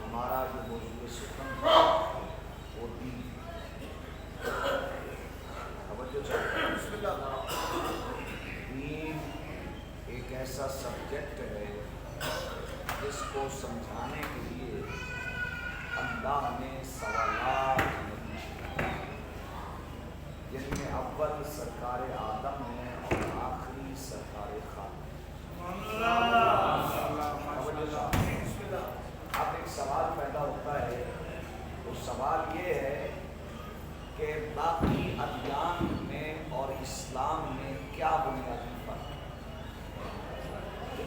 ہمارا جو موضوع سخن وہ دین دین ایک ایسا سبجیکٹ ہے جس کو سمجھانے کے لیے اللہ نے سوالات جن میں اول سرکار آدم ہے اور آخری سرکار خالق۔ اب ایک سوال پیدا ہوتا ہے، وہ سوال یہ ہے کہ باقی ادیان میں اور اسلام میں کیا بنیادی فرق ہے؟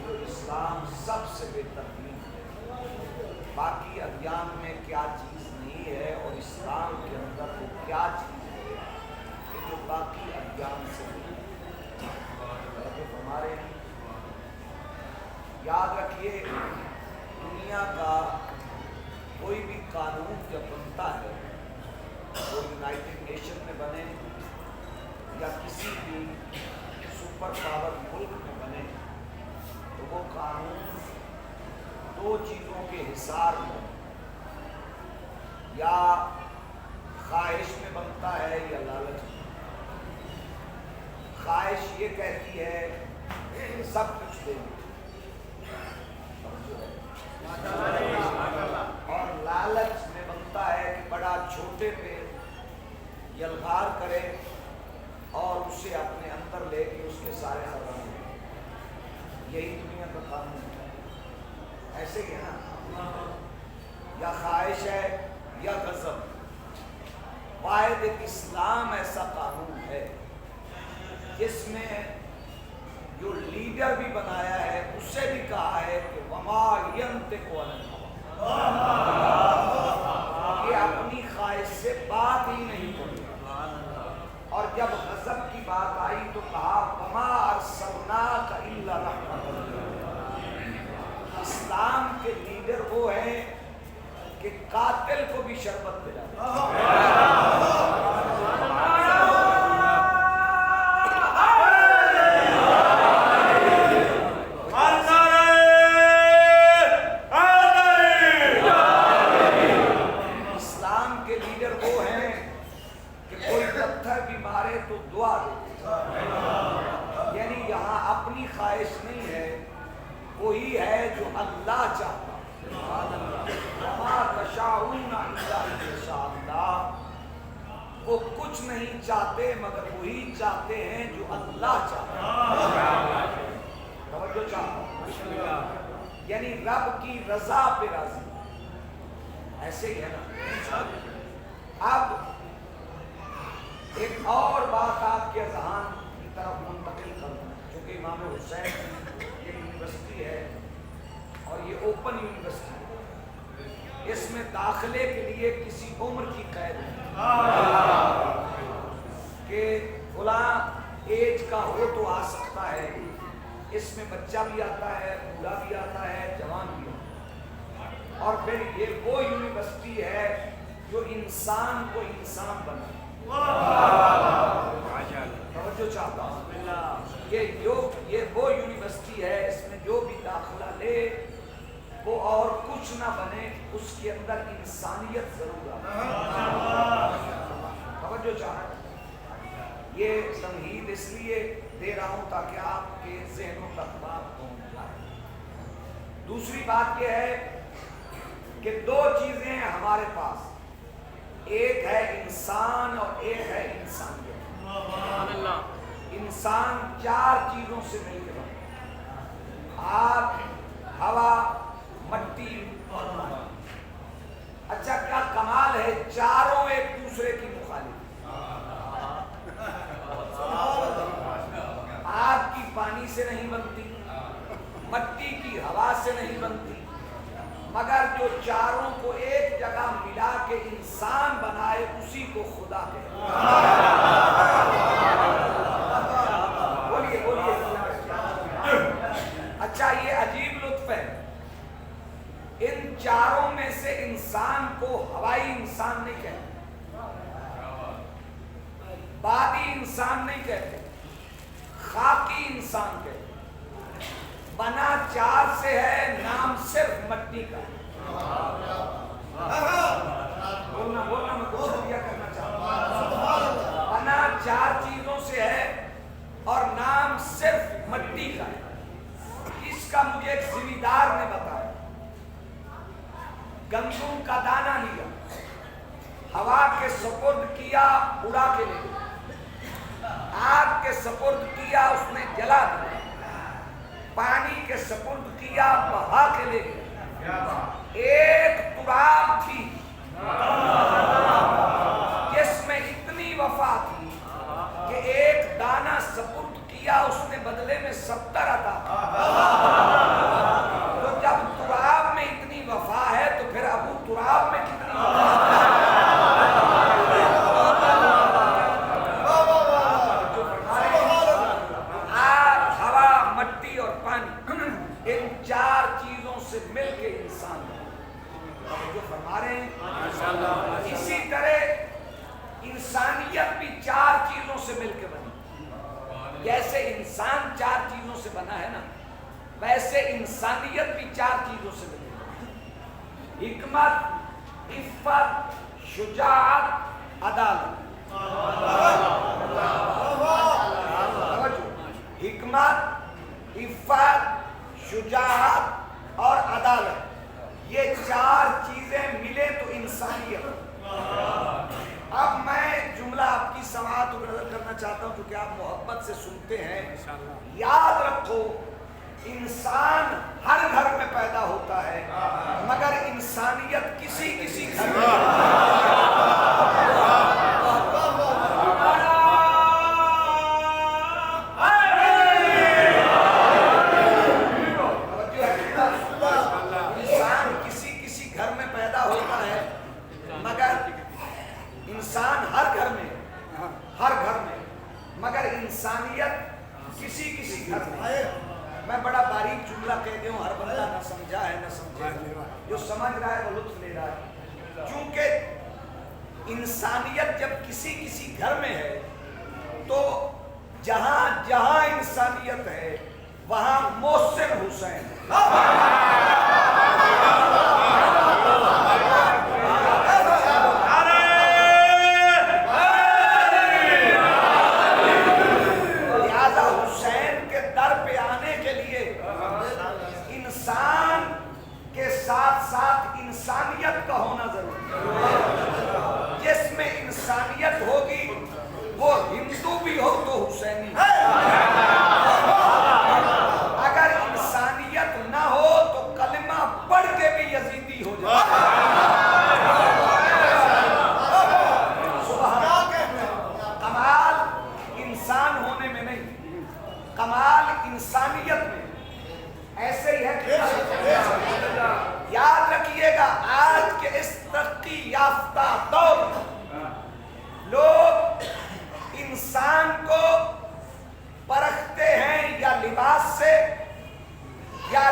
جو اسلام سب سے بہتر دین ہے، باقی ادیان میں کیا چیز نہیں ہے اور اسلام کے اندر وہ کیا چیز ہے کہ جو باقی ادیان سے ہمارے یاد رکھیے، دنیا کا کوئی بھی قانون جب بنتا ہے، وہ یونائٹڈ نیشن میں بنے یا کسی بھی سپر پاور ملک میں بنے، تو وہ قانون دو چیزوں کے حصار میں یا خواہش میں بنتا ہے یا لالچ میں۔ خواہش یہ کہتی ہے سب کچھ دیں، اور لالچ میں بنتا ہے کہ بڑا چھوٹے پہ یلغار کرے اور اسے اپنے اندر لے کے اس کے سارے خزانے دے۔ یہی دنیا کا قانون ہے، ایسے ہی ہے نا، یا خواہش ہے یا غضب۔ واحد ایک اسلام ایسا قانون ہے جس میں جو لیڈر بھی بنایا ہے اس سے بھی کہا ہے کہ وما ینطق عن الہویٰ، یہ اپنی خواہش سے بات ہی نہیں کرتا۔ اور جب غضب کی بات آئی تو کہا وما ارسلناک الا رحمۃ للعالمین۔ اسلام کے لیڈر وہ ہیں کہ قاتل کو بھی شربت پلاتے۔ وہی ہے جو اللہ چاہتا۔ وما تشاءون الا ان یشاء اللہ، وہ کچھ نہیں چاہتے مگر وہی چاہتے ہیں جو اللہ چاہتا۔ توجہ چاہتا، یعنی رب کی رضا پہ راضی، ایسے ہی ہے نا۔ اب ایک اور بات آپ کے اذہان کی طرف منتقل کروں، چونکہ امام حسین یہ یونیورسٹی ہے اور یہ اوپن یونیورسٹی ہے، اس میں داخلے کے لیے کسی عمر کی قید نہیں کہ فلاں ایج کا ہو تو آ سکتا ہے، اس میں بچہ بھی آتا ہے، بوڑھا بھی آتا ہے، جوان بھی آتا ہے، اور پھر یہ وہ یونیورسٹی ہے جو انسان کو انسان بنائے۔ توجہ چاہتا ہوں، یہ وہ یونیورسٹی ہے اس میں جو بھی داخلہ لے وہ اور کچھ نہ بنے، اس کے اندر انسانیت ضرور آئے۔ توجہ چاہتا ہوں، یہ تمہید اس لیے دے رہا ہوں تاکہ آپ کے ذہنوں تک بات پہنچ جائے۔ دوسری بات یہ ہے کہ دو چیزیں ہیں ہمارے پاس، ایک ہے انسان اور ایک ہے انسانیت۔ انسان چار چیزوں سے مل کے بنا، آگ، ہوا، مٹی اور پانی۔ اچھا کیا کمال ہے، چاروں ایک دوسرے کی مخالف۔ آگ کی پانی سے نہیں بنتی، مٹی کی ہوا سے نہیں بنتی، مگر جو چاروں کو ایک جگہ ملا کے انسان بنائے اسی کو خدا کہتے ہیں۔ بولیے بولیے۔ اچھا یہ عجیب لطف ہے، ان چاروں میں سے انسان کو ہوائی انسان نہیں کہتے، بادی انسان نہیں کہتے، خاکی انسان کہتے، بنا چار سے ہے، نام صرف مٹی کا۔ بولنا میں کچھ دیا کرنا چاہتا ہوں، بنا چار چیزوں سے ہے اور نام صرف مٹی کا ہے۔ اس کا مجھے ایک زمیندار نے بتایا، گندم کا دانہ لیا، ہوا کے سپرد کیا، اڑا کے لے گیا، آگ کے سپرد کیا، اس نے جلا دیا، پانی کے سپرد کیا، بہا کے لے گیا، ایک تراب تھی جس میں اتنی وفا تھی کہ ایک دانہ سپرد کیا، اس نے بدلے میں 70 عطا کیا۔ تو جب تراب میں اتنی وفا ہے تو پھر ابو تراب میں کتنی وفا ہے؟ ان چار چیزوں سے مل کے انسان جو فرما رہے ہیں، اسی طرح انسانیت بھی چار چیزوں سے مل کے بنی۔ جیسے انسان چار چیزوں سے بنا ہے نا، ویسے انسانیت بھی چار چیزوں سے بنی: حکمت، عفت، شجاعت، عدالت۔ حکمت، عفت، شجاعت اور عدالت، یہ چار چیزیں ملے تو انسانیت۔ اب میں جملہ آپ کی سماعت کو نظر کرنا چاہتا ہوں کیونکہ آپ محبت سے سنتے ہیں۔ یاد رکھو، انسان ہر گھر میں پیدا ہوتا ہے مگر انسانیت کسی کسی گھر میں۔ انسان ہر گھر میں مگر انسانیت کسی کسی گھر میں۔ میں بڑا باریک جملہ کہہ دیا ہوں، ہر بندہ نہ سمجھا ہے نہ سمجھے گا، جو سمجھ رہا ہے وہ لطف لے رہا ہے۔ چونکہ انسانیت جب کسی کسی گھر میں ہے تو جہاں جہاں انسانیت ہے وہاں محسن حسین انسانیت کا ہونا ضروری ہے۔ جس میں انسانیت ہوگی وہ ہندو بھی ہو تو حسینی، اگر انسانیت نہ ہو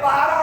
12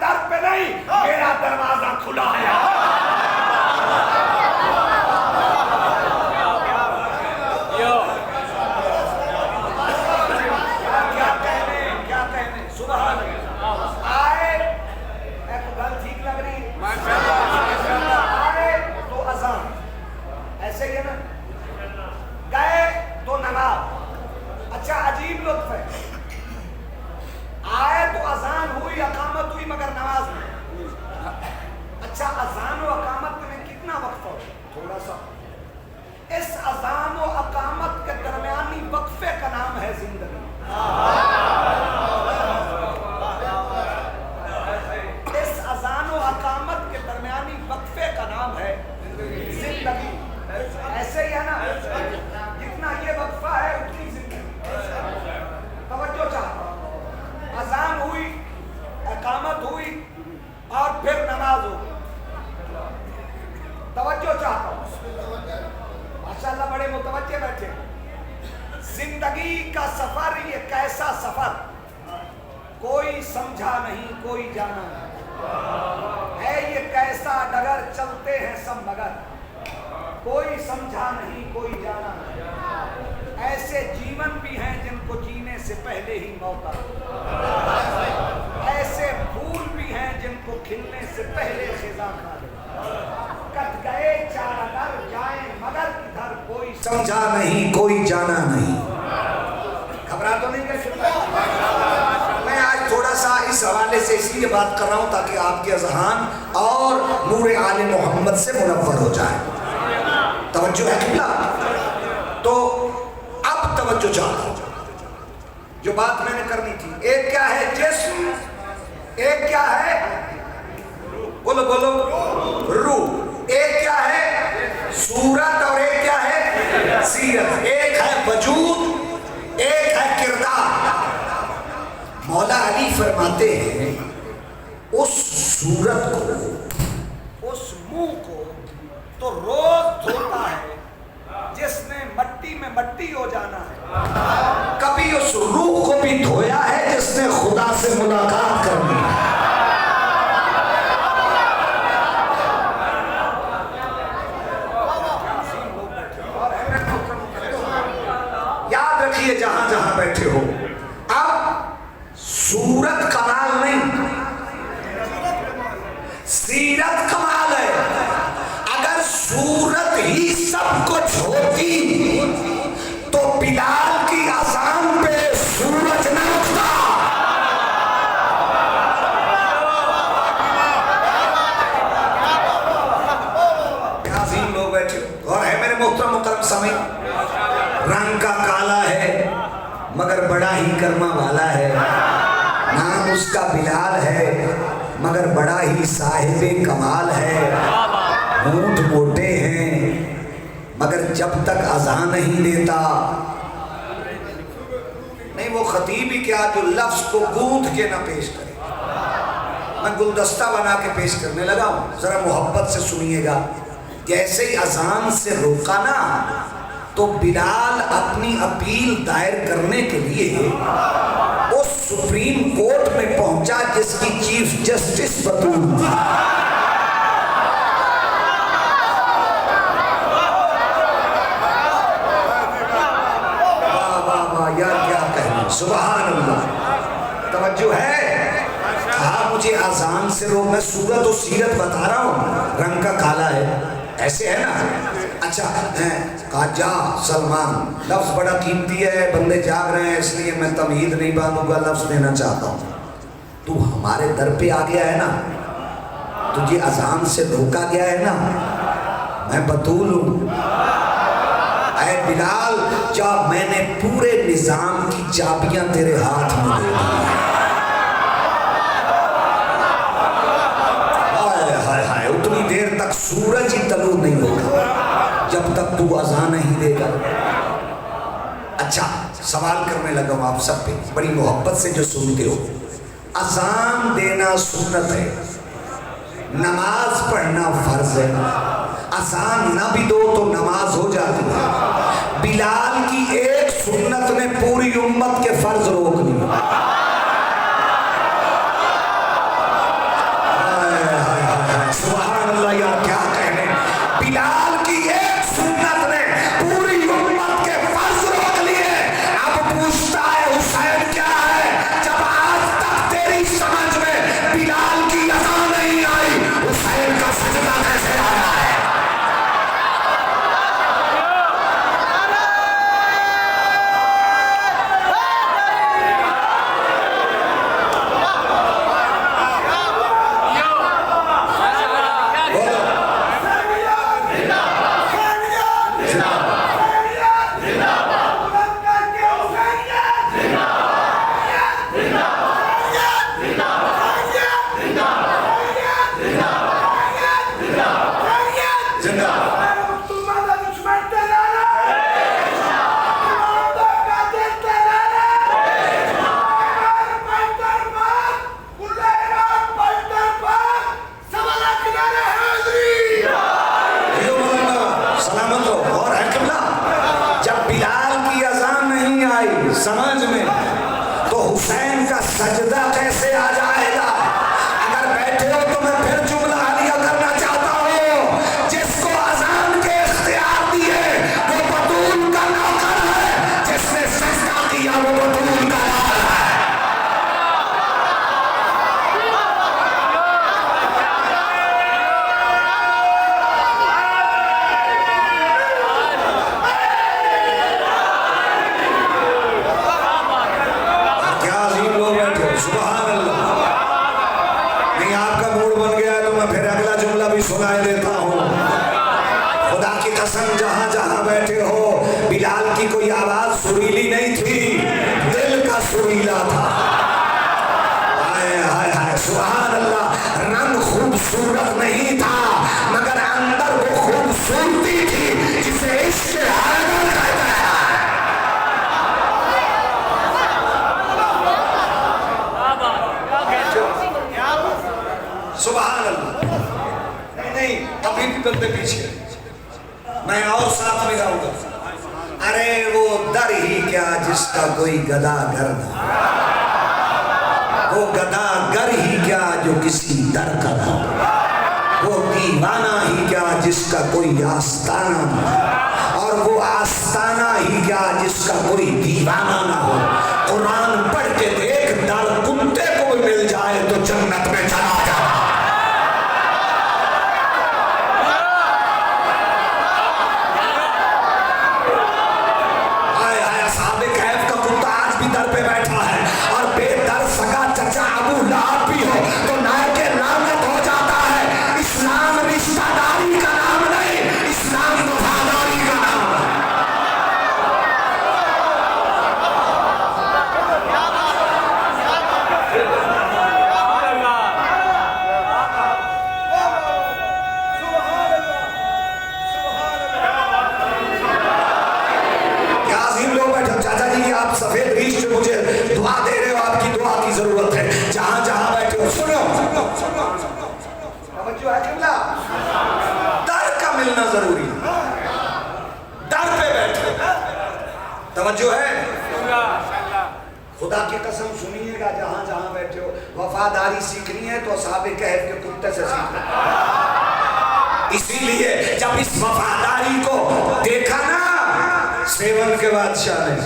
در پہ نہیں، میرا دروازہ کھلا ہے. کیا کہنے سبحان اللہ. آئے ایک گل ٹھیک لگ رہی ہے، آئے تو اذان، ایسے ہی ہے نا، گئے تو نماز. اچھا عجیب لطف ہے، آئے تو اذان ہوئی، اقامت ہوئی، مگر نماز نہیں. اچھا اذان و اقامت میں کتنا وقت ہو؟ تھوڑا سا. اس اذان و اقامت کے درمیانی وقفے کا نام ہے زندگی. اس اذان و اقامت کے درمیانی وقفے کا نام ہے زندگی. ایسے ہی ہے نا، جتنا یہ وقفہ ہے اتنی زندگی. توجہ چاہتا ہوں، اذان ہوئی، اقامت ہوئی، اور پھر نماز ہوئی. توجہ چاہتا ہوں، ماشاءاللہ بڑے متوجہ بیٹھے. زندگی کا سفر یہ کیسا سفر، کوئی سمجھا نہیں کوئی جانا نہیں ہے. یہ کیسا ڈگر چلتے ہیں سب مگر، کوئی سمجھا نہیں کوئی جانا نہیں. ایسے جیون بھی ہیں جن کو جینے سے پہلے ہی موت آ گئی. ایسے پھول بھی ہیں جن کو کھلنے سے پہلے خزاں کھا گئی. کٹ گئے چارہ در جائیں مگر ادھر، کوئی سمجھا نہیں کوئی جانا نہیں. گھبرا تو نہیں گئے؟ میں آج تھوڑا سا اس حوالے سے اس لیے بات کر رہا ہوں تاکہ آپ کے اذہان اور نور آل محمد سے منور ہو جائے. توجہ ہے قبلہ؟ تو اب توجہ چاہتا ہوں، جو بات میں نے کرنی تھی. ایک کیا ہے جسم، ایک کیا ہے، بولو بولو، روح. ایک کیا ہے صورت، اور ایک کیا ہے سیرت. ایک ہے وجود، ایک ہے کردار. مولا علی فرماتے ہیں اس صورت کو، اس منہ کو تو روز دھوتا ہے جس نے مٹی میں مٹی ہو جانا ہے. کبھی اس روح کو بھی دھویا ہے جس نے خدا سے ملاقات کرنی ہے. یاد رکھیے جہاں جہاں بیٹھے ہو، اب صورت کمال نہیں، سیرت کمال ہے. اگر صورت ہی سب کچھ ہوتی تو بلال کی اذان پہ سورج نہ اٹھتا. عظیم لوگ بیٹھے اور ہے میرے محترم مکرم سامعین. رنگ کا کالا ہے مگر بڑا ہی کرما والا ہے. نام اس کا بلال ہے مگر بڑا ہی صاحب کمال ہے. ہونٹ موٹے ہیں مگر جب تک اذان نہیں دیتا، نہیں وہ خطیب ہی کیا جو لفظ کو گوندھ کے نہ پیش کرے. میں گلدستہ بنا کے پیش کرنے لگا ہوں، ذرا محبت سے سنیے گا. جیسے ہی اذان سے روکا نا تو بلال اپنی اپیل دائر کرنے کے لیے اس سپریم کورٹ میں پہنچا جس کی چیف جسٹس بطول. سبحان اللہ. توجہ ہے؟ کہا مجھے اذان سے رو، میں صورت و سیرت بتا رہا ہوں. رنگ کا کالا ہے، ایسے ہے نا. اچھا کہا جا سلمان، لفظ بڑا قیمتی ہے، بندے جاگ رہے ہیں اس لیے میں تمہید نہیں باندھوں گا، لفظ دینا چاہتا ہوں. تو ہمارے در پہ آ گیا ہے نا، تجھے اذان سے روکا گیا ہے نا، میں بطول ہوں. اے بلال جا، میں نے پورے نظام کی چابیاں تیرے ہاتھ میں دے دی. ہائے ہائے، اتنی دیر تک سورج ہی طلوع نہیں ہوگا جب تک تو اذان نہیں دے گا. اچھا سوال کرنے لگا ہوں آپ سب پہ، بڑی محبت سے جو سنتے ہو. اذان دینا سنت ہے، نماز پڑھنا فرض ہے. اذان نہ بھی دو تو نماز ہو جاتی ہے. بلال کی ایک سنت نے پوری امت کے فرض روک دی. سجدہ کیسے آ جائے گا؟ اگر بیٹھے ہو تو میں پھر جملہ علیہ کرنا چاہتا ہوں، جس کو اذان کے اختیار دیے وہ بطول کا نوکر ہے، جس نے سجدہ کیا وہ بطول کا نوکر ہے۔ سبحان اللہ۔ نہیں آپ کا موڈ بن گیا ہے تو میں پھر اگلا جملہ بھی سنائے دیتا ہوں۔ خدا کی قسم جہاں جہاں بیٹھے ہو، بلال کی کوئی آواز سریلی نہیں تھی، دل کا سریلا تھا۔ ہائے ہائے ہائے سبحان اللہ۔ رنگ خوبصورت نہیں تھا مگر اندر وہ خوبصورتی تھی جسے عشق حیدر کہتے ہیں۔ سبحان اللہ۔ نہیں ابھی بھی بندے پیچھے، میں اور ساتھ میں گاؤں گا۔ ارے وہ در ہی کیا جس کا کوئی گدا گر نہ، وہ گدا گر ہی کیا جو کسی در کا نہ، وہ دیوانہ ہی کیا جس کا کوئی آستانہ نہ، اور وہ آستانہ ہی کیا جس کا کوئی دیوانہ نہ ہو۔ قرآن پڑھ کے دیکھ، در کتے کو مل جائے تو جنت میں چلا جا۔ ضروری ہے، در پہ بیٹھے، توجہ ہے۔ خدا کی قسم سنیے گا، جہاں جہاں بیٹھے ہو، وفاداری سیکھنی ہے تو اصحاب کہف کے کتے سے سیکھنا۔ اسی لیے جب اس وفاداری کو دیکھا نا سیون کے بادشاہ نے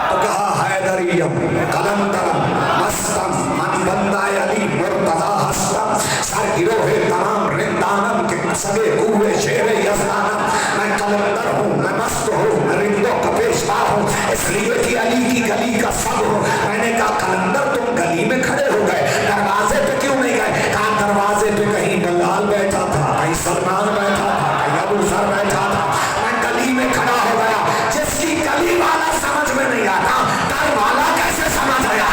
تو کہا حیدریم قلندرم مستم من بندہ علی مرتضی ہستم سر گروہ تمام رندانم کے سبے قوے شیر یزدانم، میں قلندر ہوں، میں مست ہوں، میں رندوں کا پیشوا ہوں، اس لیے کہ علی کی گلی کا سب ہوں۔ میں نے کہا قلندر تم گلی میں کھڑے ہو گئے، دروازے پہ کیوں نہیں گئے؟ کہا دروازے پہ کہیں بلال بیٹھا تھا، کہیں سلمان بیٹھا تھا، کہیں ابو ذر بیٹھا تھا، میں گلی میں کھڑا ہو گیا۔ جس کی گلی والا سمجھ میں نہیں آتا، در والا کیسے سمجھ آیا؟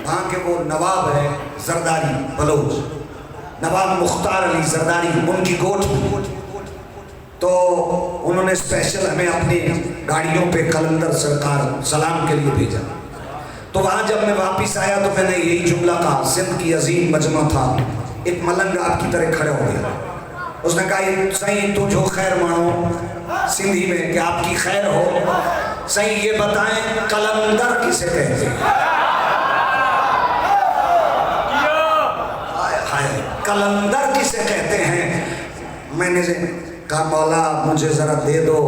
وہاں کے وہ نواب ہے زرداری بلوچ، نواب مختار علی زرداری، ان کی گوٹ میں، تو انہوں نے اسپیشل ہمیں اپنی گاڑیوں پہ قلندر سرکار سلام کے لیے بھیجا۔ تو وہاں جب میں واپس آیا تو میں نے یہی جملہ کہا، سندھ کی عظیم مجمع تھا، ایک ملنگ آپ کی طرح کھڑے ہو گیا، اس نے کہا صحیح تو جو خیر مانو سندھی میں کہ آپ کی خیر ہو، صحیح یہ بتائیں قلندر کسے کہتے ہیں؟ قلندر کسے کہتے ہیں؟ میں نے کہا مولا مجھے ذرا دے دو،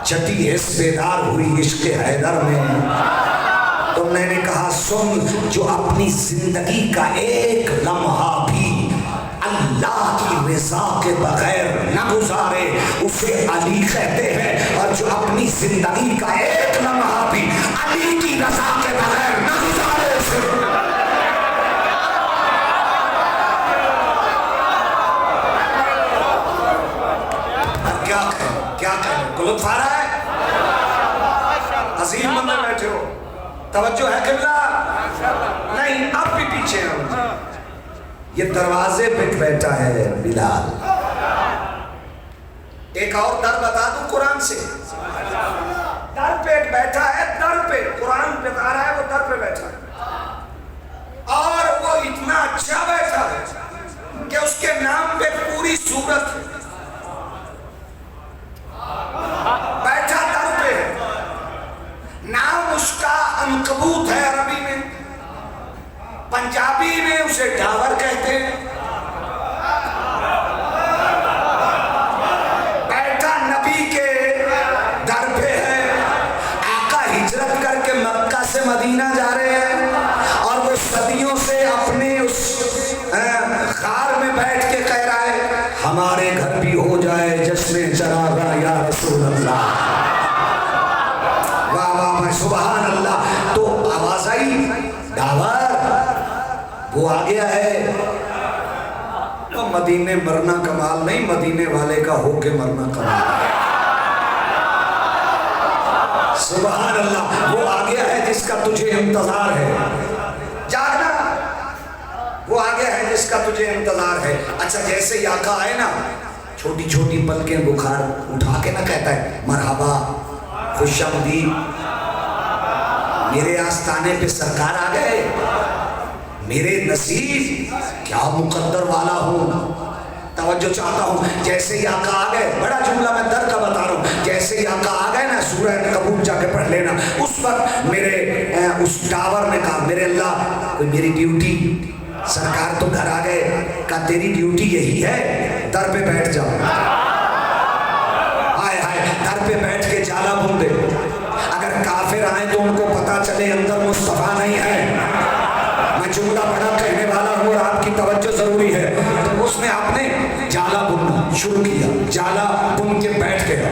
چھٹی حص بیدار ہوئی عشق حیدر میں۔ تو میں نے کہا سن، جو اپنی زندگی کا ایک لمحہ بھی اللہ کی رضا کے بغیر نہ گزارے اسے علی کہتے ہیں، اور جو اپنی زندگی کا ایک لمحہ بھی علی کی رضا کے بغیر نہ گزارے اسے کیا کہیں؟ کو لطف آ رہا ہے؟ توجہ ہے قبلہ؟ نہیں، اب بھی پیچھے ہوں۔ یہ دروازے پہ بیٹھا ہے بلال۔ ایک اور در بتا دوں قرآن سے، در پہ بیٹھا ہے، در پہ قرآن بتا رہا ہے وہ در پہ بیٹھا ہے، اور وہ اتنا اچھا بیٹھا ہے کہ اس کے نام پہ پوری سورت ہے۔ بیٹھا در پہ، نام اس کا عنکبوت ہے عربی میں، پنجابی میں اسے ڈاور کہتے ہیں۔ بیٹھا نبی کے در پہ ہے، آقا ہجرت کر کے مکہ سے مدینہ جا رہے ہیں، اور وہ صدیوں سے اپنے اس غار میں بیٹھ کے کہہ رہا ہے ہمارے گھر بھی ہو جائے جشن چراغا یا رسول اللہ۔ واہ واہ واہ، سبحان اللہ۔ تو آواز آئی ڈاور، وہ آ گیا ہے۔ تو مدینے مرنا کمال نہیں، مدینے والے کا ہو کے مرنا کمال ہے۔ سبحان اللہ، وہ آ گیا ہے جس کا تجھے انتظار ہے، جاگنا، وہ آ گیا ہے جس کا تجھے انتظار ہے۔ اچھا، جیسے ہی آقا آئے نا، چھوٹی چھوٹی پلکیں بخار اٹھا کے نہ کہتا ہے مرحبا، خوش آمدید، میرے آستانے پہ سرکار آ گئے، میرے نصیب کیا مقدر والا ہوں۔ توجہ چاہتا ہوں، جیسے ہی آقا آ گئے، بڑا جملہ میں در کا بتا رہا ہوں، جیسے ہی آقا آ گئے نا، سورہ عنکبوت جا کے پڑھ لینا، اس وقت میرے اس ڈاور نے کہا میرے اللہ کوئی میری ڈیوٹی، سرکار تو گھر آ گئے، کہا تیری ڈیوٹی یہی ہے، در پہ بیٹھ جاؤ۔ ہائے ہائے، در پہ بیٹھ کے جالا بن دے، اگر کافر آئیں تو ان کو پتا چلے اندر مصطفیٰ نہیں ہے۔ میں جملہ بڑا کہنے والا ہوں اور آپ کی توجہ ضروری ہے۔ تو اس نے آپ نے جالا بننا شروع کیا، جالا بن کے بیٹھ گیا،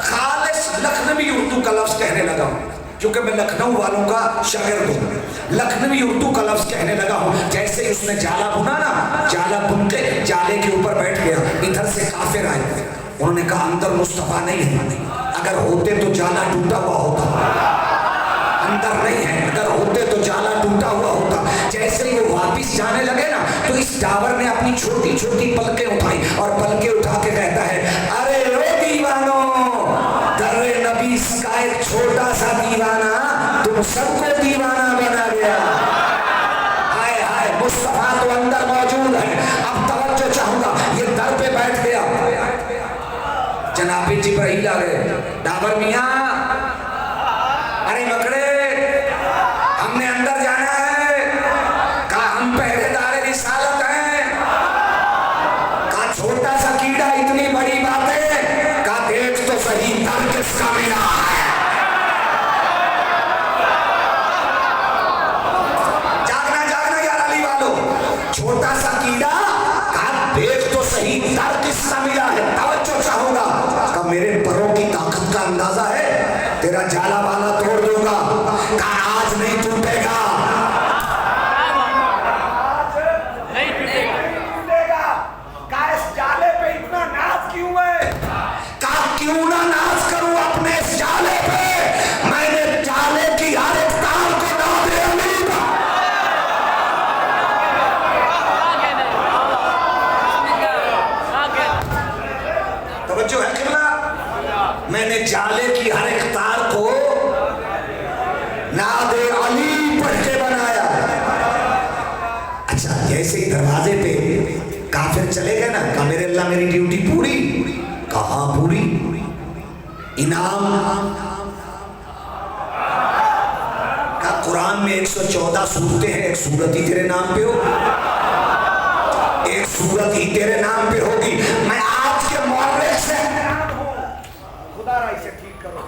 خالص لکھنوی اردو کا لفظ کہنے لگا ہوں، کیونکہ میں لکھنؤ والوں کا شاگرد ہوں، لکھنوی اردو کا لفظ کہنے لگا ہوں۔ جیسے اس نے جالا بنا نا، جالا بن کے جالے کے اوپر بیٹھ گیا، ادھر سے کافر آئے، انہوں نے کہا اندر مصطفیٰ نہیں ہے، اگر ہوتے تو جالا ٹوٹا ہوا ہوتا، اندر نہیں ہے، اگر ہوتے تو جالا ٹوٹا ہوا ہوتا۔ جیسے ہی وہ واپس جانے لگے نا، تو اس ڈاور نے اپنی چھوٹی چھوٹی پلکیں اٹھائیں اور پلکیں اٹھا کے کہتا ہے ارے او دیوانو، در نبی کا ایک چھوٹا سا دیوانہ تم سب کو دیوانہ بنا گیا۔ ہائے ہائے، مصطفیٰ تو اندر موجود ہے۔ اب توجہ چاہوں گا، یہ در پہ بیٹھ گیا، جناب جبرائیل آ گئے، ڈاور میاں ارے مکڑے، ہم نے اندر جانا ہے، کہا ہم پہرے دار رسالت ہیں، کہا چھوٹا سا کیڑا اتنی بڑی بات ہے، کہا دیکھ تو صحیح در کس کا ملا ہے۔ جاگنا جاگنا یار علی والو، چھوٹا سا کیڑا، کہا دیکھ تو صحیح در کس کا ملا ہے۔ توجہ چاہوں گا، کہا میرے پروں کی طاقت کا اندازہ ہے، تیرا جالا والا توڑ دوں گا، کہا آج نہیں ٹوٹے گا، آج نہیں ٹوٹے گا۔ کہا اس جالے پہ اتنا ناز کیوں ہے؟ کہا کیوں نہ ناز کروں اپنے اس جالے پہ، میں نے جالے کی ہر ایک تار کو ناز علی کا۔ توجہ ہے قبلہ، میں نے جالے کی ہر ایک تار کو ناد علی پڑھ کے بنایا۔ اچھا، جیسے ہی دروازے پہ کافر چلے گئے نا، کہا میرے اللہ میری ڈیوٹی پوری، کہاں پوری؟ انعام کا قرآن میں 114 سورتیں ہیں، ایک سورت ہی تیرے نام پہ ہو، ایک سورت ہی تیرے نام پہ ہوگی۔ میں آج کے مورخ سے خدا رائی سے ٹھیک کرو،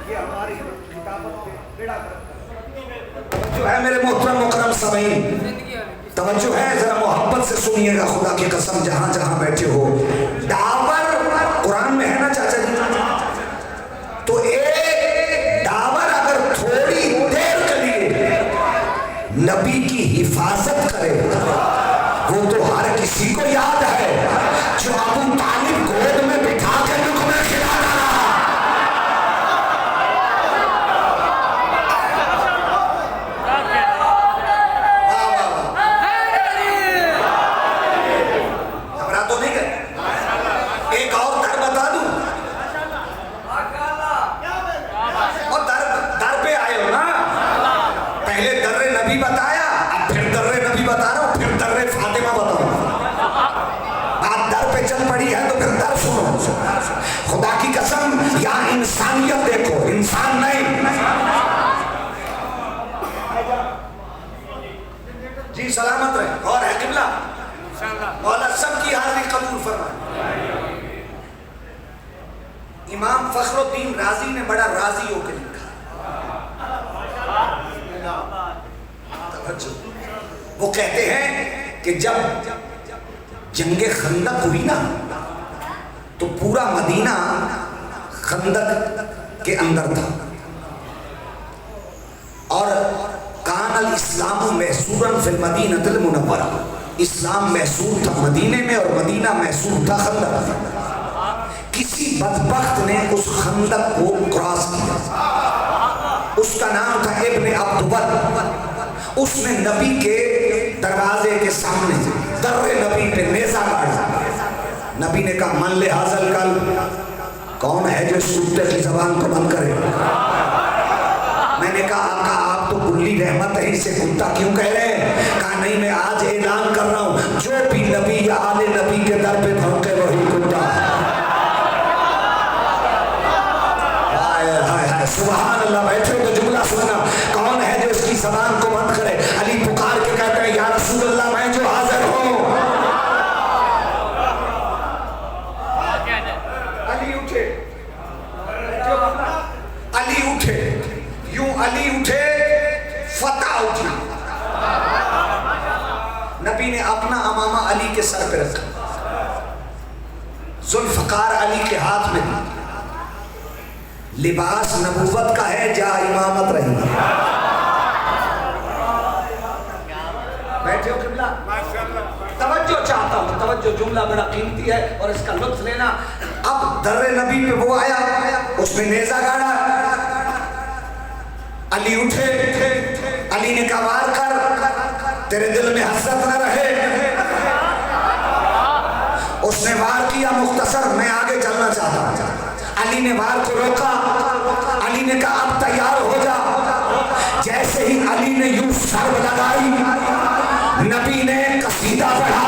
یہ ہماری کتابت پہ بیڑا کرتا جو ہے۔ میرے محترم مکرم سامعین، توجہ ہے، ذرا محبت سے سنیے گا، خدا کی قسم جہاں جہاں بیٹھے ہو۔ ڈاور قرآن میں ہے نا چاچا جی، تو ایک ڈاور اگر تھوڑی دیر کے لیے نبی کی حفاظت کرے، وہ تو ہر کسی کو یاد ہے جو ابو طالب گود میں بٹھا کے لقمے کھلانا رہا۔ جسم یا انسانیت دیکھو، انسان نہیں۔ جی سلامت رہے، اور ہے قبلہ، مولا سب کی حاضری قبول فرمائے۔ امام فخر الدین رازی نے بڑا راضی ہو کے لکھا، وہ کہتے ہیں کہ جب جنگ خندق ہوئی نا تو پورا مدینہ خندق کے اندر تھا، اور کان الاسلام محصورا فی المدینہ المنورہ، اسلام محصور تھا مدینے میں اور مدینہ محصور تھا خندق میں۔ کسی بدبخت نے اس خندق کو کراس کیا، اس کا نام تھا ابن عبدود، اس نے نبی کے دروازے کے سامنے در نبی پہ نیزہ گاڑا۔ نبی نے کہا من لحاظ القلب، کون ہے جو اس کتے کی زبان کو بند کرے؟ میں نے کہا آقا آپ تو کلی رحمت ہے، اسے کتا کیوں کہہ رہے ہیں؟ کہا نہیں، میں آج اعلان کر رہا ہوں جو بھی نبی یا آل نبی کے در پہ بھونکے وہی کتا ہے۔ سبحان اللہ، بیٹھے ہو تو جملہ سننا، کون ہے جو اس کی زبان کو بند کرے؟ علی پکار کے کہتے ہیں یا رسول اللہ میں جو حاضر ہوں۔ علی اٹھے، علی اٹھے، یوں علی اٹھے، فتح اٹھی۔ نبی نے اپنا امامہ علی کے سر پہ رکھا، ذوالفقار علی کے ہاتھ میں دی، لباس نبوت کا ہے، جا امامت رہی۔ بیٹھے ہو قبلہ، توجہ چاہتا ہوں، توجہ، جملہ بڑا قیمتی ہے اور اس کا لطف لینا۔ اب در نبی پہ وہ آیا، اس میں نیزہ گاڑا، علی اٹھے، علی نے کہا وار کر، تیرے دل میں حسرت نہ رہے۔ اس نے وار کیا، مختصر، میں آگے چلنا چاہتا ہوں۔ علی نے وار کو روکا، علی نے کہا اب تیار ہو جا۔ جیسے ہی علی نے یوں ضرب لگائی، نبی نے قصیدہ پڑھا،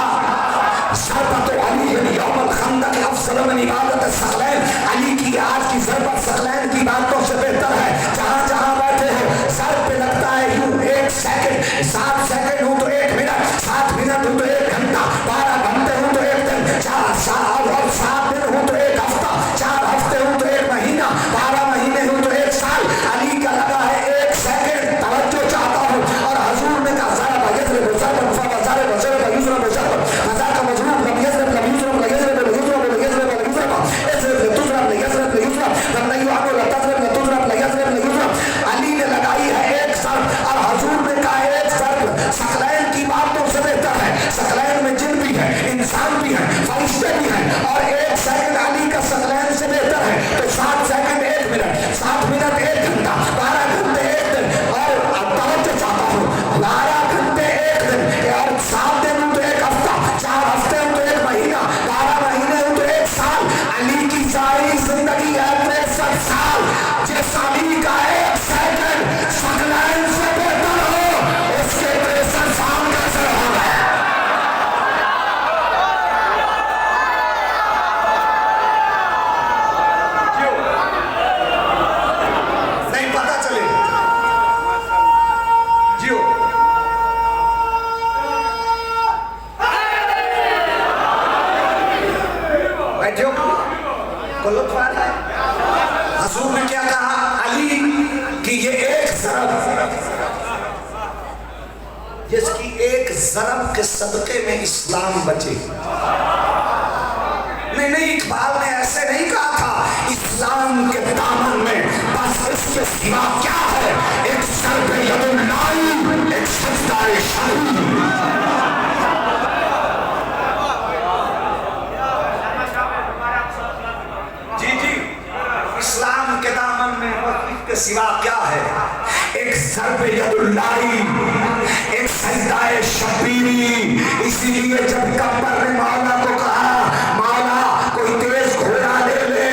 ضربت علی یوم الخندق افضل من عبادت الثقلین، علی کی آج کی ضربت ثقلین کی باتوں سے بہتر ہے۔ جہاں جہاں بیٹھے ہو ضرب پہ لگتا ہے یوں 1 سیکنڈ، 7 سیکنڈ ہوں تو 1 منٹ، 7 منٹ ہوں تو 1 گھنٹہ، 12 گھنٹے ہوں تو 1 دن، 4 سال اور 7 دن ہوں تو 1 ہفتہ، 4 ہفتے ہوں تو 1 مہینہ، 12 مہینے ہوں تو 1 سال۔ علی کا لگا ہے 1 سیکنڈ، توجہ چاہتا ہوں۔ اور حضور نے کہا ضرب یضرب ضربا فضرب ضرب یضرب ضربا، فذاک مضروب لم یضرب لم یضرب لم یضرب لم یضرب لم یضرب لم یضرب، اضرب لتضرب لیضرب لیضرب لم یعن لتضرب لتضرب لیضرب لیضرب۔ علی نے لگائی ہے 1 ضرب اور حضور نے کہا 1 ضرب ثقلین کی باتوں سے بہتر ہے۔ ثقلین میں جن بھی ہے، انسان بھی ہے، فرشتے بھی ہیں، اور 1 سیکنڈ علی کا ثقلین سے بہتر ہے۔ تو 7 سیکنڈ 1 منٹ، 7 منٹ 1 گھنٹہ، 12 گھنٹے 1 دن، اور اب توجہ چاہتا ہوں، 12 گھنٹے 1 دن، اور 7 دن ہوں تو 1 ہفتہ، 4 ہفتے ہوں تو 1 مہینہ، 12 مہینے ہوں تو 1 سال۔ علی کی ساری زندگی ہے 63 سال۔ جس علی کا 1 سیکنڈ ثقلین سے بہتر ہو، اس کے 63 سال کیسے ہو گئے؟ حضور نے کیا کہا علی کہ یہ 1 ضرب، جس کی 1 ضرب کے صدقے میں اسلام بچے۔ نہیں، اقبال نے ایسے نہیں کہا تھا اسلام کے دامن میں بس اس کے سوا کیا ہے، 1 ضرب ید اللہ، 1 سجدہ شرعی۔ اسلام کے دامن میں اس کے سوا کیا ہے، 1 ضرب ید اللہ، 1 سجدہ شبیری۔ اسی لیے جب کمبر نے مولا کو کہا مولا کوئی تیز گھوڑا لے لے،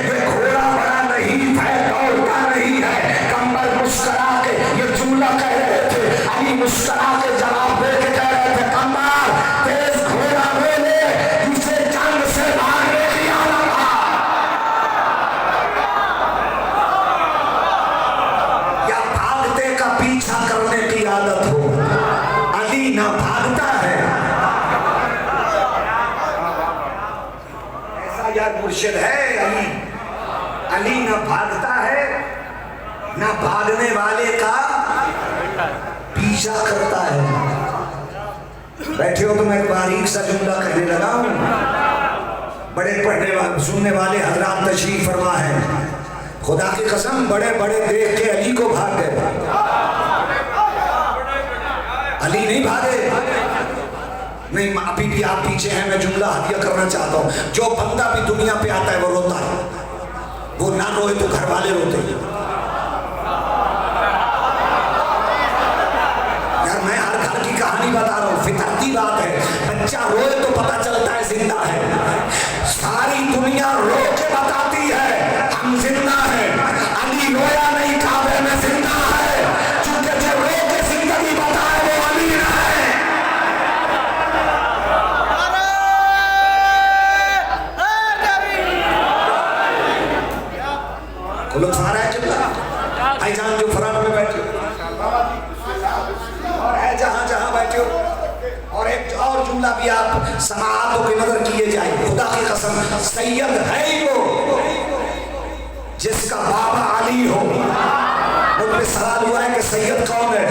یہ گھوڑا بڑا نہیں ہے، دوڑتا نہیں ہے، کمبر مسکرا کے یہ جملہ کہہ رہے تھے، علی مسکرا کے جواب دے کے کہہ رہے تھے کمبر تیز گھوڑا لے لے، جسے جنگ سے بھاگنے کی عادت ہے۔ مرشد ہے علی. علی نہ بھاگتا ہے نہ بھاگنے والے کا پیچھا کرتا ہے. بیٹھے ہو تو میں ایک باریک سا جملہ کہنے لگا ہوں. بڑے پڑھنے والے سننے والے حضرات تشریف فرما ہے. خدا کی قسم بڑے بڑے دیکھ کے علی کو بھاگ گئے. علی نہیں بھاگے. نہیں ابھی بھی آپ پیچھے ہیں. میں جملہ ہدیہ کرنا چاہتا ہوں. جو بندہ بھی دنیا پہ آتا ہے وہ روتا ہے. وہ نہ روئے تو گھر والے روتے ہیں. یار میں ہر گھر کی کہانی بتا رہا ہوں. فطرتی بات ہے. بچہ روئے تو پتہ چلتا ہے زندہ ہے. ساری دنیا رو کے بتاتی ہے ہم زندہ ہیں. علی رویا نہیں, کعبے میں زندہ ہے. چونکہ جو رو کے زندگی بتائے وہ علی ہے. لطف آ رہا ہے چلا بھائی جان جو فرانس میں بیٹھے اور ہے جہاں جہاں بیٹھے ہو. اور ایک اور جملہ بھی آپ سماعتوں کی نظر کیے جائیں. خدا کی قسم سید ہے وہ جس کا بابا علی ہو. مجھ پہ سوال ہوا ہے کہ سید کون ہے؟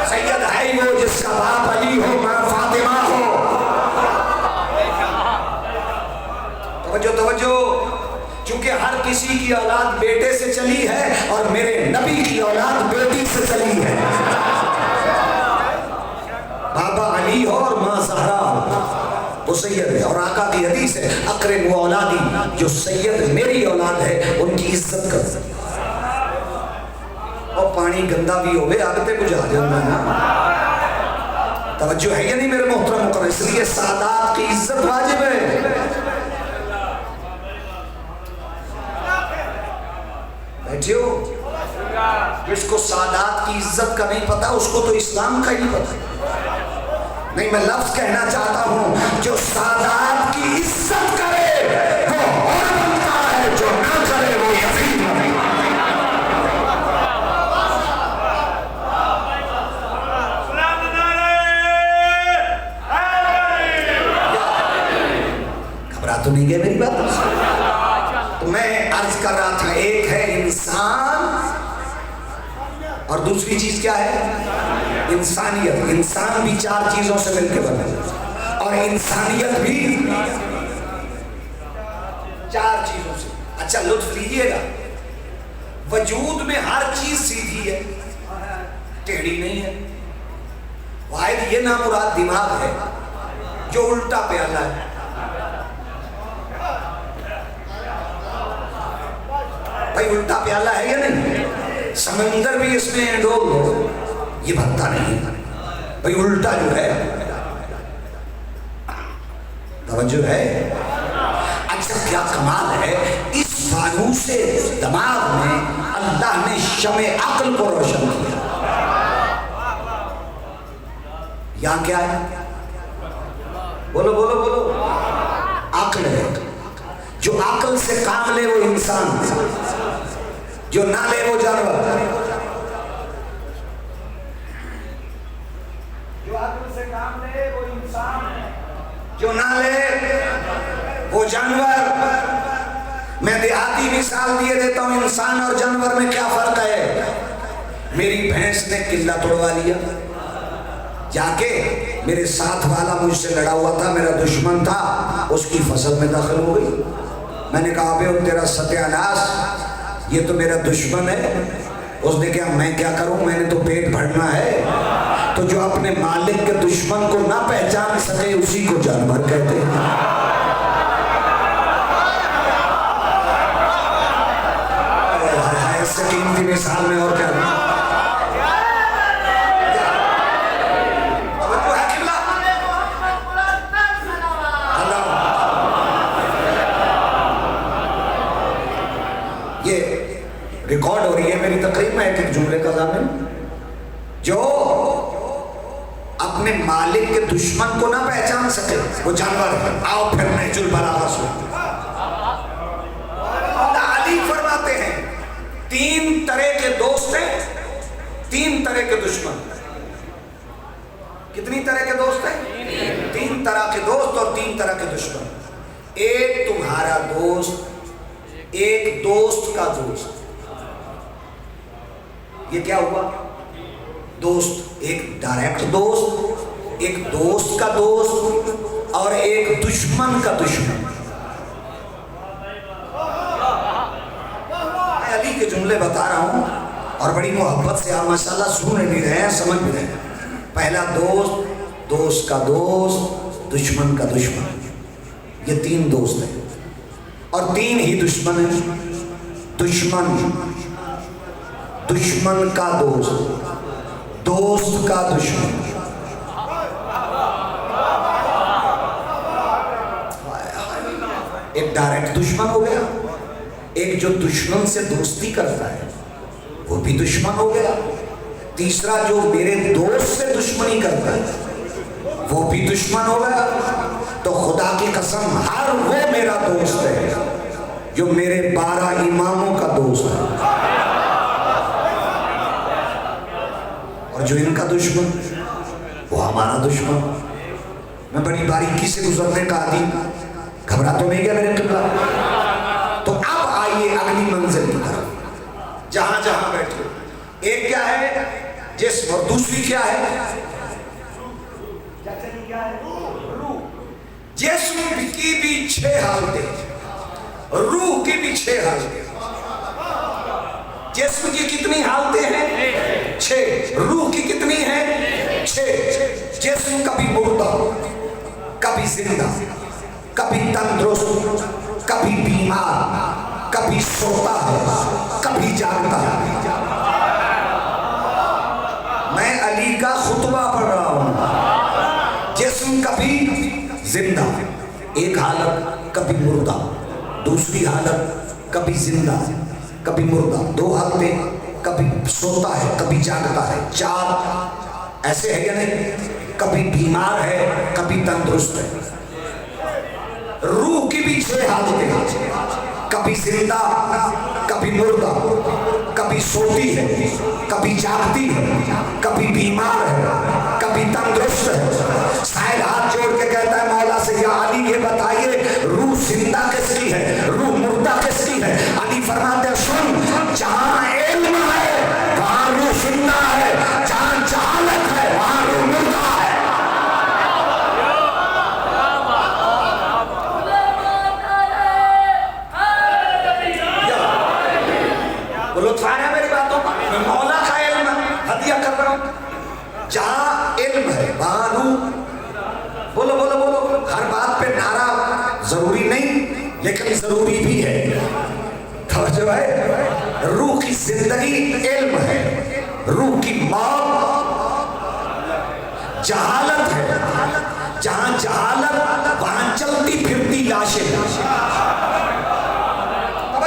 سید ہے وہ جس کا باپ علی ہو, ماں فاطمہ ہو. توجہ توجہ. چونکہ ہر کسی کی اولاد بیٹے سے چلی ہے اور میرے نبی کی اولاد بیٹی سے چلی ہے. بابا علی ہو اور ماں زہرا ہو وہ سید ہے. اور آقا کی حدیث ہے اقرب اولادی, جو سید میری اولاد ہے ان کی عزت کر. اور پانی گندا بھی ہوئے آگتے بجھا جانا نا. توجہ ہے یا نہیں میرے محترم مکرم؟ اس لیے سادات کی عزت واجب ہے. بیٹھے ہو جس کو سادات کی عزت کا نہیں پتا اس کو تو اسلام کا ہی نہیں پتا. نہیں میں لفظ کہنا چاہتا ہوں جو سادات کی عزت کرے وہ اور بنتا ہے, جو نہ کرے وہ یتیم ہے. گھبرا تو نہیں گئے میری بات؟ تو میں عرض کر رہا تھا ایک ہے انسان اور دوسری چیز کیا ہے؟ انسانیت. انسان بھی 4 چیزوں سے مل کے بنا اور انسانیت بھی 4 چیزوں سے. اچھا لطف لیجئے گا, وجود میں ہر چیز سیدھی ہے, ٹیڑھی نہیں ہے. واحد یہ نامراد دماغ ہے جو الٹا پیالہ ہے. بھائی الٹا پیالہ ہے یا نہیں؟ سمندر بھی اس میں ڈول دو یہ بھرتا نہیں. بھائی الٹا جو ہے, توجہ ہے. اچھا کیا کمال ہے اس فانوس دماغ میں اللہ نے شمع عقل کو روشن کیا. یہاں کیا ہے؟ بولو بولو بولو. عقل ہے. جو عقل سے کام لے وہ انسان, جو نہ لے وہ جانور. جو عقل سے کام لے وہ انسان, جو نہ لے وہ جانور. میں دیہاتی مثال دیے دیتا ہوں انسان اور جانور میں کیا فرق ہے. میری بھینس نے قلعہ توڑوا لیا جا کے, میرے ساتھ والا مجھ سے لڑا ہوا تھا, میرا دشمن تھا, اس کی فصل میں داخل ہو گئی. میں نے کہا بے تیرا ستیہ ناس, یہ تو میرا دشمن ہے. اس نے کہا میں کیا کروں, میں نے تو پیٹ بھرنا ہے. تو جو اپنے مالک کے دشمن کو نہ پہچان سکے اسی کو جانور کہتے ہیں. اس سے قیمتی مثال میں اور کیا ریکارڈ ہو رہی ہے میری تقریر میں ایک جملے کا ضامن. جو اپنے مالک کے دشمن کو نہ پہچان سکے وہ جانور ہے. آؤ پھر نہج البلاغہ سنو. علی فرماتے ہیں 3 طرح کے دوست ہیں, 3 طرح کے دشمن. کتنی طرح کے دوست ہیں؟ 3 طرح کے دوست اور 3 طرح کے دشمن. ایک تمہارا دوست, ایک دوست کا دوست. یہ کیا ہوا؟ دوست. ایک ڈائریکٹ دوست, ایک دوست کا دوست اور ایک دشمن کا دشمن. میں علی کے جملے بتا رہا ہوں اور بڑی محبت سے آپ ماشاءاللہ سن بھی رہے ہیں, سمجھ بھی رہے ہیں. پہلا دوست, دوست کا دوست, دشمن کا دشمن. یہ 3 دوست ہیں اور 3 ہی دشمن ہیں. دشمن, دشمن کا دوست, دوست کا دشمن. ایک ڈائریکٹ دشمن ہو گیا, ایک جو دشمن سے دوستی کرتا ہے وہ بھی دشمن ہو گیا, تیسرا جو میرے دوست سے دشمنی کرتا ہے وہ بھی دشمن ہو گیا. تو خدا کی قسم ہر وہ میرا دوست ہے جو میرے 12 اماموں کا دوست ہے, اور جو ان کا دشمن وہ ہمارا دشمن. میں بڑی باریکی سے گزرنے کا عادی, گھبرا تو نہیں گیا میرے قبلہ. تو اب آئیے اگلی منزل کی طرف, جہاں جہاں بیٹھے. ایک کیا ہے جسم اور دوسری کیا ہے؟ روح. جسم کی بھی 6 حالتیں, روح کی بھی 6 حالتیں. جسم کی کتنی حالتیں ہیں؟ 6. روح کی کتنی ہیں؟ 6. جسم کبھی مردہ, کبھی زندہ, کبھی تندرست, کبھی بیمار, کبھی سوتا ہے, کبھی جاگتا ہے. میں علی کا خطبہ پڑھ رہا ہوں. جسم کبھی زندہ, ایک حالت کبھی مردہ, دوسری حالت کبھی زندہ, کبھی مردہ, 2 حالتیں, کبھی سوتا ہے, کبھی جاگتا ہے, 4 ایسے ہے یا نہیں, کبھی بیمار ہے, کبھی تندرست ہے. روح کی بھی 6 حالتیں, کبھی زندہ, کبھی مردہ, کبھی سوتی ہے, کبھی جاگتی ہے, کبھی بیمار ہے, کبھی تندرست ہے. سائل ہاتھ جوڑ کے کہتا ہے مولا سے یا علی یہ بتائیے روح زندہ کس کی ہے, روح مردہ کس کی ہے؟ علی فرماتے ہیں سن, جہاں علم ہے وہاں روح زندہ ہے, جہاں جہالت ہے وہاں روح مردہ ہے. لطف آ رہا ہے میری باتوں کا؟ میں مولا کا علم ہدیہ کر رہا ہوں. جہاں علم ہے وہاں روح. بولو بولو بولو. ہر بات پہ نعرہ ضروری نہیں لیکن ضروری بھی ہے. توجہ ہے. روح کی زندگی علم ہے, روح کی موت جہالت ہے. جہاں جہالت وہاں چلتی پھرتی لاشیں.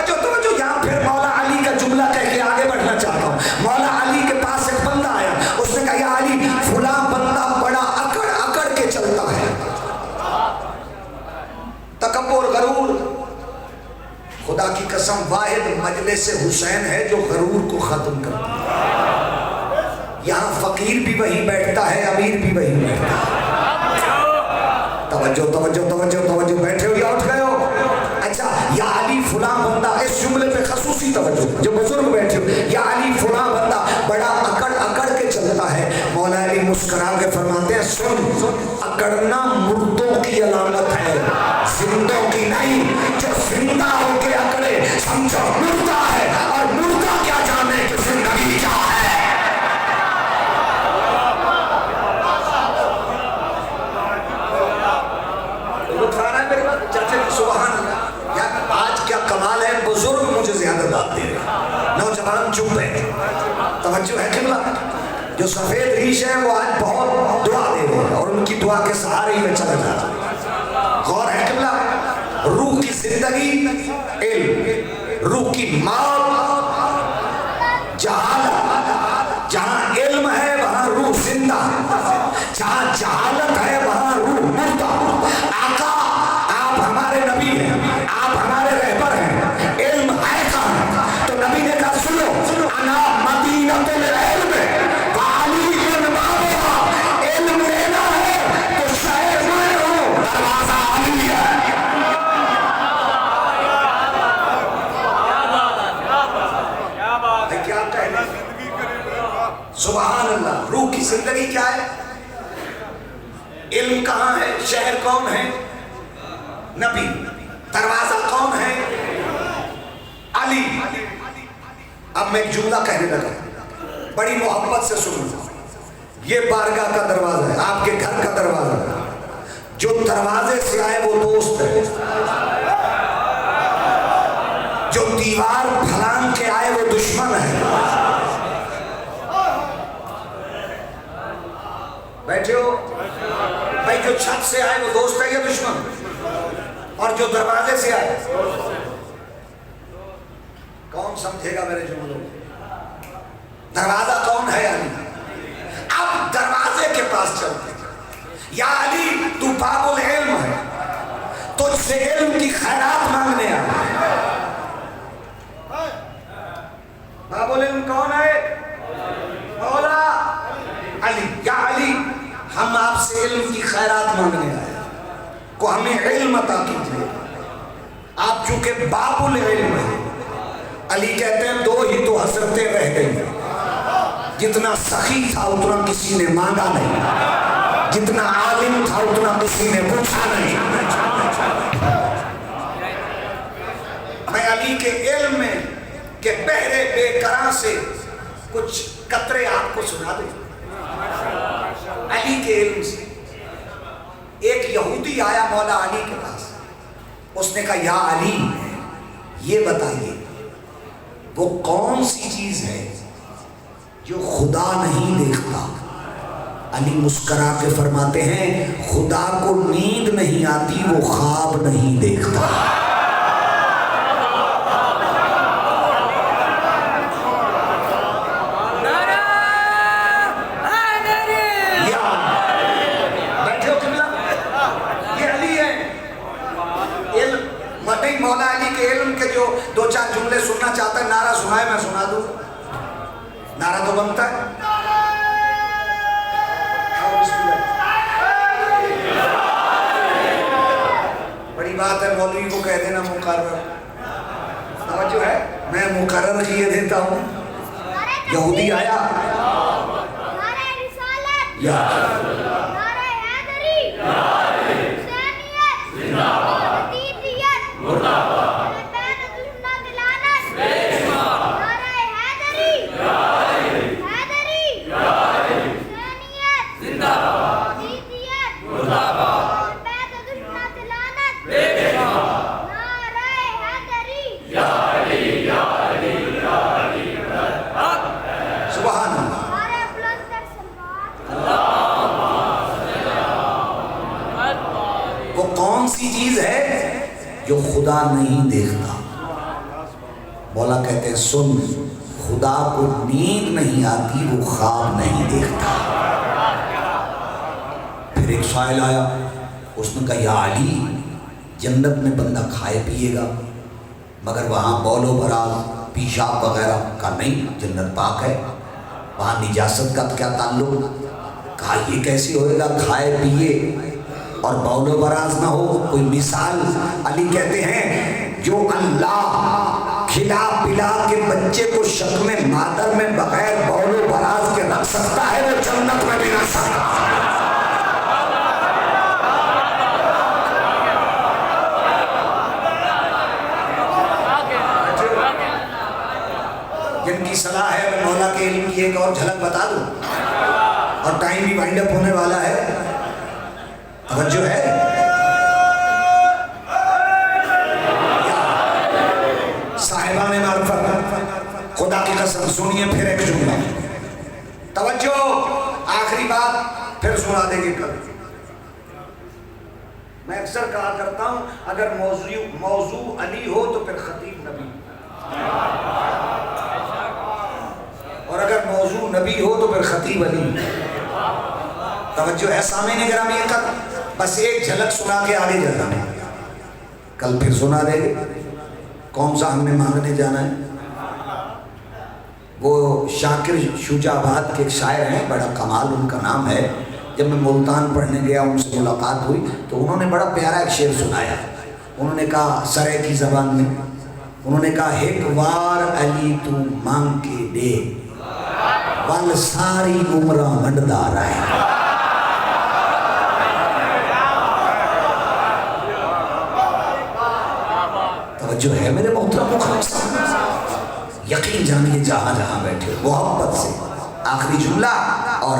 توجہ یہاں پھر مولا علی کا جملہ کہہ کے آگے بڑھنا چاہتا ہوں. مولا علی کے پاس ایک بندہ آیا, اس نے کہا یا علی فلاں بندہ بڑا اکڑ اکڑ کے چلتا ہے. تکبر, غرور. خدا کی قسم واحد مجلس حسین ہے جو غرور کو ختم کرتا ہے. یہاں فقیر بھی وہی بیٹھتا ہے, امیر بھی وہی بیٹھتا ہے. توجہ توجہ توجہ توجہ. بیٹھے ہو یا اٹھ گئے ہو؟ اچھا, یا علی فلاں بندہ, اس جملے پہ خصوصی توجہ جو بزرگ بیٹھے ہو, یا علی فلاں بندہ بڑا اکڑ اکڑ کے چلتا ہے. مولا علی مسکرا کے فرماتے ہیں سن, اکڑنا مردوں کی علامت ہے, زندوں کی نہیں. جو زندہ ہو کے اکڑے سمجھو مردہ ہے, اور مردہ کیا جانے کہ زندگی کیا ہے. سبحان اللہ. یار آج کیا کمال ہے, بزرگ مجھے زیادہ داد دے رہے, نوجوان چپ ہے. توجہ ہے قبلہ. جو سفید ریش ہے وہ آج بہت دعا دے رہے ہیں اور ان کی دعا کے سہارے ہی میں چلا جا رہا ہوں. غور ہے قبلہ. روح کی زندگی علم, روح کی موت جہالت. جہاں علم ہے وہاں روح زندہ, جہاں جہالت ہے وہاں روح مردہ. آقا آپ ہمارے نبی ہیں, آپ ہمارے رہبر ہیں, علم ہے کہاں؟ تو نبی نے کہا سنو, انا مدینۃ العلم وعلی بابها. علم لینا ہے تو شہر میں ہوں اللہ، روح کی زندگی کیا ہے؟ علم کہاں ہے؟ شہر کون ہے؟ نبی۔ دروازہ کون ہے؟ علی۔ اب میں ایک جملہ کہنے لگا، بڑی محبت سے سنو، یہ بارگاہ کا دروازہ ہے، آپ کے گھر کا دروازہ ہے، جو دروازے سے آئے وہ دوست ہے، جو دیوار پھلانگ کے آئے وہ دشمن ہے۔ بیٹھے ہو بھائی، جو چھت سے آئے وہ دوست ہے یا دشمن؟ اور جو دروازے سے آئے، کون سمجھے گا میرے جملوں؟ دروازہ کون ہے؟ علی۔ اب دروازے کے پاس چلتے، یا علی تو باب العلم ہے، تجھ سے علم کی خیرات مانگنے آئے۔ باب العلم کون ہے؟ مولا علی۔ یا علی ہم آپ سے علم کی خیرات مانگنے آئے، کو ہمیں علم عطا کیجیے، آپ چونکہ باب العلم ہے۔ علی کہتے ہیں دو ہی تو حسرتیں رہ گئی، جتنا سخی تھا اتنا کسی نے مانگا نہیں، جتنا عالم تھا اتنا کسی نے پوچھا نہیں۔ میں علی کے علم میں کہ بحر بے کراں سے کچھ قطرے آپ کو سنا دیں۔ علی کے علم سے ایک یہودی آیا مولا علی کے پاس، اس نے کہا یا علی یہ بتائیے وہ کون سی چیز ہے جو خدا نہیں دیکھتا؟ علی مسکرا کے فرماتے ہیں خدا کو نیند نہیں آتی، وہ خواب نہیں دیکھتا۔ مولا علی کے علم کے جو دو چار جملے سننا چاہتا ہے، نعرہ سنائے میں سنا دوں، نعرہ تو بنتا ہے۔ بڑی بات ہے مولوی کو کہہ دینا مقرر، توجہ ہے، میں مقرر کیے دیتا ہوں۔ یہودی آیا یا جو خدا نہیں دیکھتا؟ مولا کہتے ہیں سن، خدا کو نیند نہیں آتی، وہ خواب نہیں دیکھتا۔ پھر ایک سائل آیا، اس نے کہا یا علی جنت میں بندہ کھائے پیے گا مگر وہاں بول و براز پیشاب وغیرہ کا نہیں، جنت پاک ہے، وہاں نجاست کا کیا تعلق؟ کہا یہ کیسے ہوئے گا کھائے پیے اور بول و براز نہ ہو؟ کوئی مثال؟ علی کہتے ہیں جو اللہ کھلا پلا کے بچے کو شکم مادر میں بغیر بول و براز کے رکھ سکتا ہے، وہ جنت میں بھی رکھ سکتا ہے۔ جن کی صلاح ہے میں مولا کے علم کی ایک اور جھلک بتا دوں، اور ٹائم بھی وائنڈ اپ ہونے والا ہے، توجہ ہے۔ صاحبان معرفت خدا کی قسم سنیے پھر ایک جملہ، توجہ، آخری بات پھر سنا دیں گے کل۔ میں اکثر کہا کرتا ہوں اگر موضوع علی ہو تو پھر خطیب نبی، اور اگر موضوع نبی ہو تو پھر خطیب علی۔ توجہ ہے سامعین گرامی، بس ایک جھلک سنا کے آگے جانا ہے، کل پھر سنا دے گے کون سا ہم نے مانگنے جانا ہے۔ وہ شاکر شجاع آباد کے ایک شاعر ہیں، بڑا کمال ان کا نام ہے، جب میں ملتان پڑھنے گیا ان سے ملاقات ہوئی تو انہوں نے بڑا پیارا ایک شعر سنایا۔ انہوں نے کہا سرے کی زبان میں، انہوں نے کہا ایک وار علی تو مانگ کے دے، ول ساری عمرہ منڈدا رہے. توجہ ہے میرے محترم مخلص؟ یقین جانیے جہاں جہاں بیٹھے محبت سے آخری جملہ اور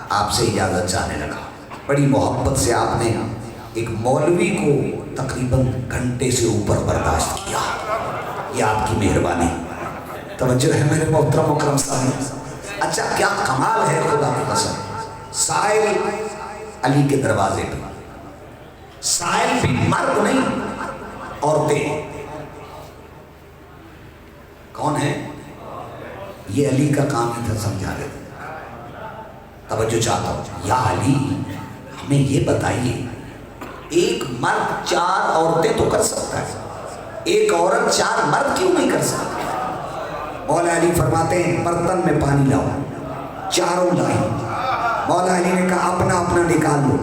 آپ سے اجازت چاہنے لگا. بڑی محبت سے آپ نے ایک مولوی کو تقریباً گھنٹے سے اوپر برداشت کیا. یہ آپ کی مہربانی. توجہ ہے میرے محترم اکرم صاحب؟ اچھا کیا کمال ہے خدا کی قسم. سائل علی کے دروازے پہ. سائل بھی مرد نہیں، عورتیں. کون ہے؟ یہ علی کا کام ہی تھا سمجھا رہے. توجہ چاہتا ہوں. یا علی ہمیں یہ بتائیے، ایک مرد 4 عورتیں تو کر سکتا ہے، ایک عورت 4 مرد کیوں نہیں کر سکتا؟ مولا علی فرماتے ہیں برتن میں پانی لاؤ. چاروں لائی. مولا علی نے کہا اپنا اپنا نکال لو.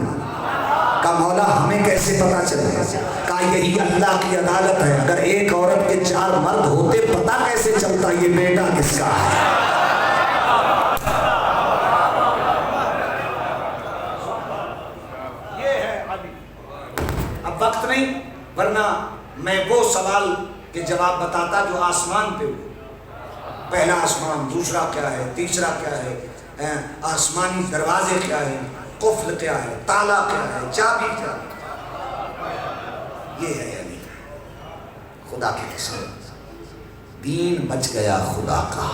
کہا مولا ہمیں کیسے پتا چلے؟ کہا یہی اللہ کی عدالت ہے. اگر ایک عورت کے 4 مرد ہوتے پتا کیسے چلتا یہ بیٹا کس کا ہے؟ یہ ہے علی. اب وقت نہیں، ورنہ میں وہ سوال کے جواب بتاتا جو آسمان پہ ہوئے. پہلا آسمان، دوسرا کیا ہے، تیسرا کیا ہے، آسمانی دروازے کیا ہے، قفل کیا ہے، تالا کیا ہے، چابی کیا ہے. یہ ہے یعنی خدا کی قسم. دین بچ گیا خدا کا.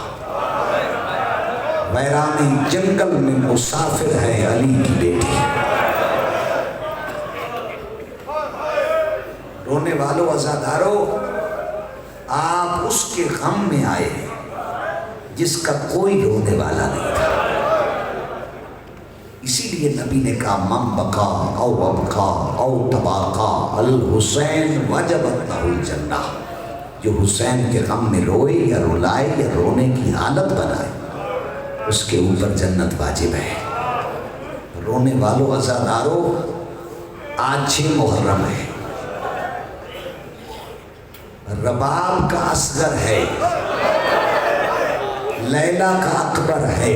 ویرانی جنگل میں مسافر ہے علی کی بیٹی. رونے والوں عزاداروں، آپ اس کے غم میں آئے ہیں جس کا کوئی رونے والا نہیں تھا. اسی لیے نبی نے کہا من بقا او ابقا او تباقا الحسین وجبت لہ الجنہ. جو حسین کے غم میں روئے یا رلائے یا رونے کی حالت بنائے اس کے اوپر جنت واجب ہے. رونے والوں عزاداروں، آج 6 محرم ہے. رباب کا اصغر ہے، لیلا کا اکبر ہے.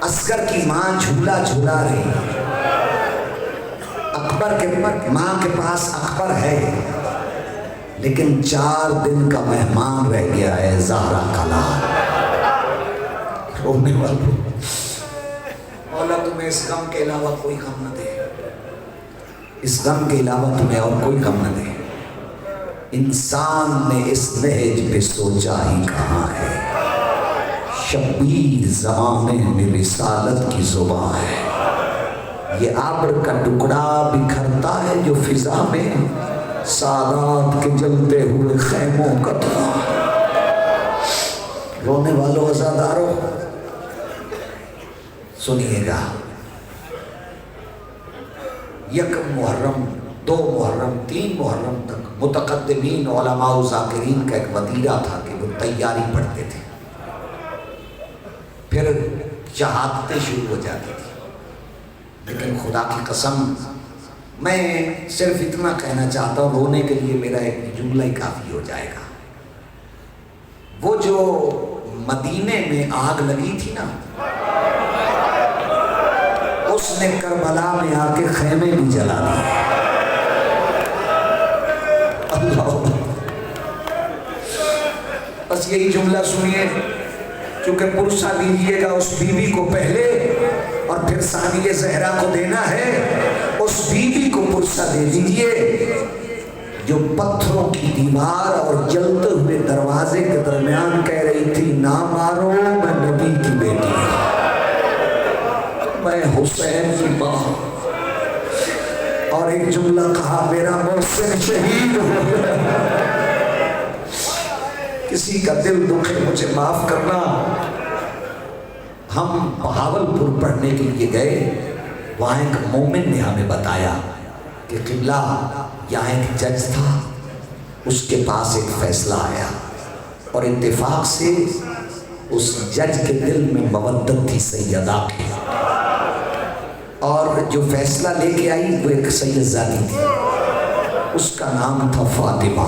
اصغر کی ماں جھولا جھولا رہی، اکبر کے ماں کے پاس اکبر ہے، لیکن 4 دن کا مہمان رہ گیا ہے زہرا کا لال. رونے والوں، مولا تمہیں اس غم کے علاوہ کوئی غم نہ دے، اس غم کے علاوہ تمہیں اور کوئی غم نہ دے. انسان نے اس لہج پہ سوچا ہی کہاں ہے، شبیر زمانے میں رسالت کی زبان ہے. یہ ابر کا ٹکڑا بکھرتا ہے جو فضا میں سادات کے جلتے ہوئے خیموں کا دھواں. رونے والوں عزاداروں سنیے گا. 1 محرم 2 محرم 3 محرم تک متقدمین علماء و ذاکرین کا ایک وتیرہ تھا کہ وہ تیاری پڑھتے تھے، پھر شہادتیں شروع ہو جاتی تھی. لیکن خدا کی قسم میں صرف اتنا کہنا چاہتا ہوں، رونے کے لیے میرا ایک جملہ ہی کافی ہو جائے گا. وہ جو مدینے میں آگ لگی تھی نا، اس نے کربلا میں آ کے خیمے بھی جلا دیے. اللہ، بس یہی جملہ سنیے، کیونکہ پرسہ دیجیے گا اس بیوی کو پہلے اور پھر ثانیہ زہرا کو دینا ہے. اس بیوی کو پرسہ دے دیجیے جو پتھروں کی دیوار اور جلتے ہوئے دروازے کے درمیان کہہ رہی تھی نہ مارو، میں نبی کی بیٹی ہوں، میں حسین کی ماں. اور ایک جملہ کہا میرا محسن شہید ہو گیا. کسی کا دل دکھے مجھے معاف کرنا. ہم بہاولپور پڑھنے کے لیے گئے، وہاں ایک مومن نے ہمیں بتایا کہ قبلہ یہاں ایک جج تھا، اس کے پاس ایک فیصلہ آیا اور اتفاق سے اس جج کے دل میں مودت تھی سیدہ کی، اور جو فیصلہ لے کے آئی وہ ایک سید زادی تھی، اس کا نام تھا فاطمہ.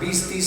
20-30